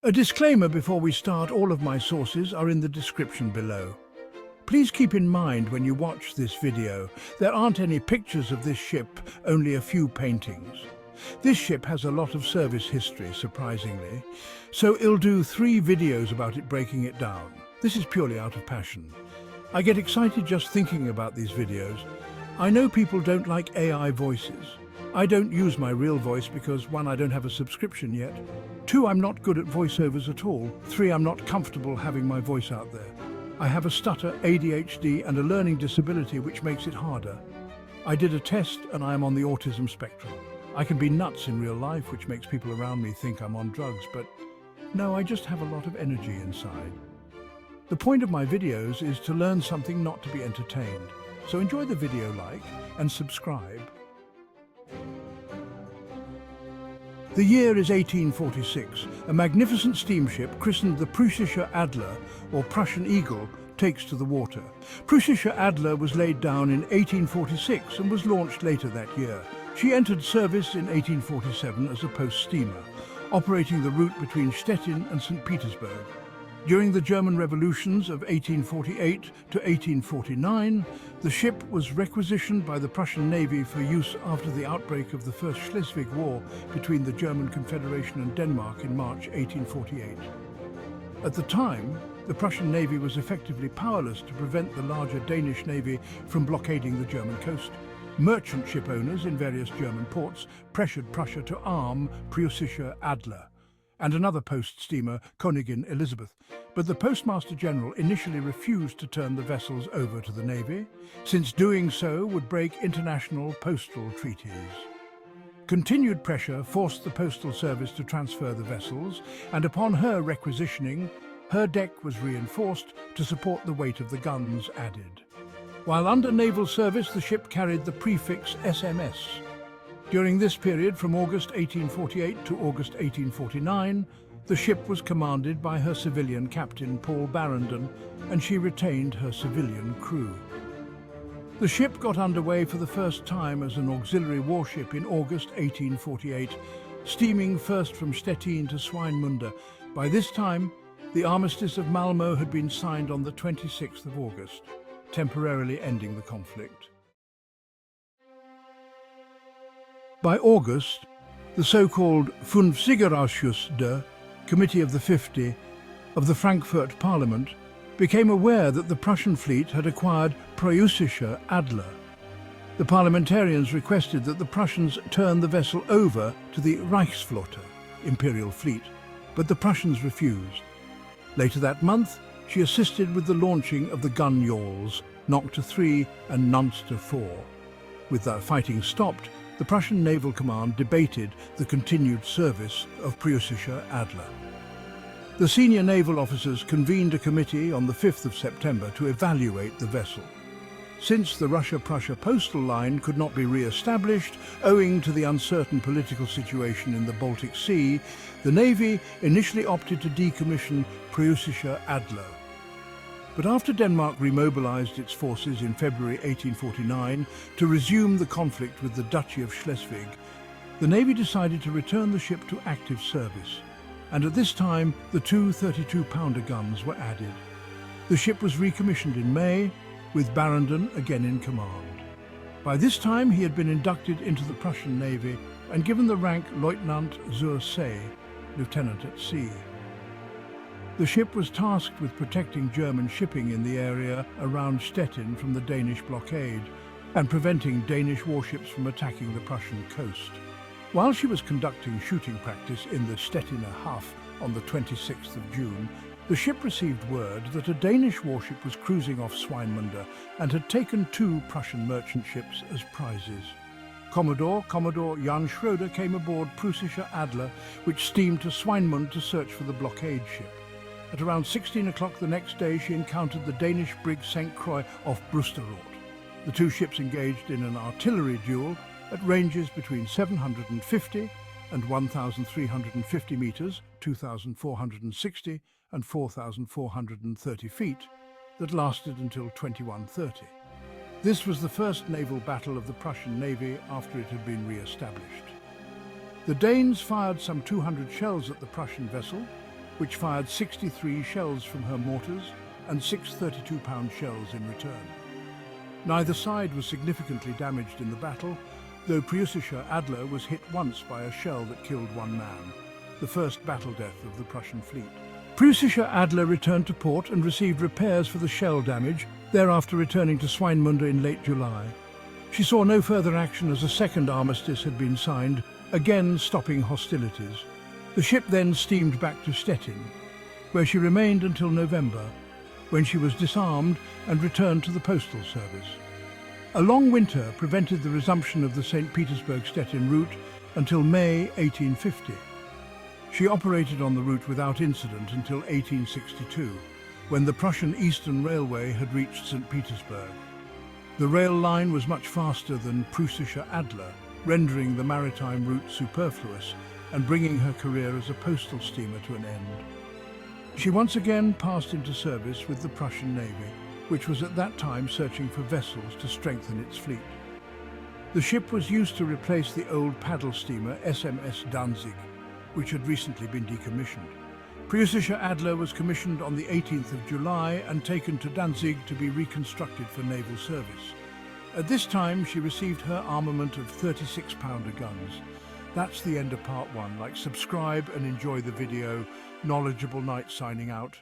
A disclaimer before we start: all of my sources are in the description below. Please keep in mind when you watch this video, there aren't any pictures of this ship, only a few paintings. This ship has a lot of service history, surprisingly, so I'll do 3 videos about it, breaking it down. This is purely out of passion. I get excited just thinking about these videos. I know people don't like AI voices. I don't use my real voice because 1, I don't have a subscription yet. 2, I'm not good at voiceovers at all. 3, I'm not comfortable having my voice out there. I have a stutter, ADHD and a learning disability which makes it harder. I did a test and I am on the autism spectrum. I can be nuts in real life, which makes people around me think I'm on drugs, but no, I just have a lot of energy inside. The point of my videos is to learn something, not to be entertained. So enjoy the video, like and subscribe. The year is 1846. A magnificent steamship christened the Preussischer Adler, or Prussian Eagle, takes to the water. Preussischer Adler was laid down in 1846 and was launched later that year. She entered service in 1847 as a post steamer, operating the route between Stettin and St. Petersburg. During the German revolutions of 1848 to 1849, the ship was requisitioned by the Prussian Navy for use after the outbreak of the First Schleswig War between the German Confederation and Denmark in March 1848. At the time, the Prussian Navy was effectively powerless to prevent the larger Danish Navy from blockading the German coast. Merchant ship owners in various German ports pressured Prussia to arm Preussischer Adler and another post steamer, Königin Elizabeth, but the Postmaster General initially refused to turn the vessels over to the Navy, since doing so would break international postal treaties. Continued pressure forced the Postal Service to transfer the vessels, and upon her requisitioning, her deck was reinforced to support the weight of the guns added. While under naval service, the ship carried the prefix SMS. During this period, from August 1848 to August 1849, the ship was commanded by her civilian captain, Paul Barrenden, and she retained her civilian crew. The ship got underway for the first time as an auxiliary warship in August 1848, steaming first from Stettin to Swinemünde. By this time, the Armistice of Malmö had been signed on the 26th of August, temporarily ending the conflict. By August, the so-called Fünfzigerausschuss, Committee of the 50, of the Frankfurt Parliament, became aware that the Prussian fleet had acquired Preußischer Adler. The parliamentarians requested that the Prussians turn the vessel over to the Reichsflotte, Imperial Fleet, but the Prussians refused. Later that month, she assisted with the launching of the gun yawls, Nocte 3 and Nunster 4. With the fighting stopped, the Prussian Naval Command debated the continued service of Preußischer Adler. The senior naval officers convened a committee on the 5th of September to evaluate the vessel. Since the Russia-Prussia postal line could not be re-established owing to the uncertain political situation in the Baltic Sea, the Navy initially opted to decommission Preußischer Adler. But after Denmark remobilized its forces in February 1849 to resume the conflict with the Duchy of Schleswig, the Navy decided to return the ship to active service, and at this time the 2 32-pounder guns were added. The ship was recommissioned in May, with Barrenden again in command. By this time he had been inducted into the Prussian Navy and given the rank Leutnant zur See, Lieutenant at Sea. The ship was tasked with protecting German shipping in the area around Stettin from the Danish blockade and preventing Danish warships from attacking the Prussian coast. While she was conducting shooting practice in the Stettiner Haff on the 26th of June, the ship received word that a Danish warship was cruising off Swinemünde and had taken 2 Prussian merchant ships as prizes. Commodore Jan Schroeder came aboard Preußischer Adler, which steamed to Swinemünde to search for the blockade ship. At around 16 o'clock the next day, she encountered the Danish brig St. Croix off Brusterort. The 2 ships engaged in an artillery duel at ranges between 750 and 1,350 meters, 2,460 and 4,430 feet, that lasted until 21:30. This was the first naval battle of the Prussian Navy after it had been re-established. The Danes fired some 200 shells at the Prussian vessel, which fired 63 shells from her mortars and 6 32-pound shells in return. Neither side was significantly damaged in the battle, though Preussischer Adler was hit once by a shell that killed one man, the first battle death of the Prussian fleet. Preussischer Adler returned to port and received repairs for the shell damage, thereafter returning to Swinemünde in late July. She saw no further action as a second armistice had been signed, again stopping hostilities. The ship then steamed back to Stettin, where she remained until November, when she was disarmed and returned to the postal service. A long winter prevented the resumption of the St. Petersburg-Stettin route until May 1850. She operated on the route without incident until 1862, when the Prussian Eastern Railway had reached St. Petersburg. The rail line was much faster than Preussischer Adler, rendering the maritime route superfluous and bringing her career as a postal steamer to an end. She once again passed into service with the Prussian Navy, which was at that time searching for vessels to strengthen its fleet. The ship was used to replace the old paddle steamer SMS Danzig, which had recently been decommissioned. Preussischer Adler was commissioned on the 18th of July and taken to Danzig to be reconstructed for naval service. At this time, she received her armament of 36-pounder guns. That's the end of part 1. Like, subscribe and enjoy the video. Knowledgeable Knight signing out.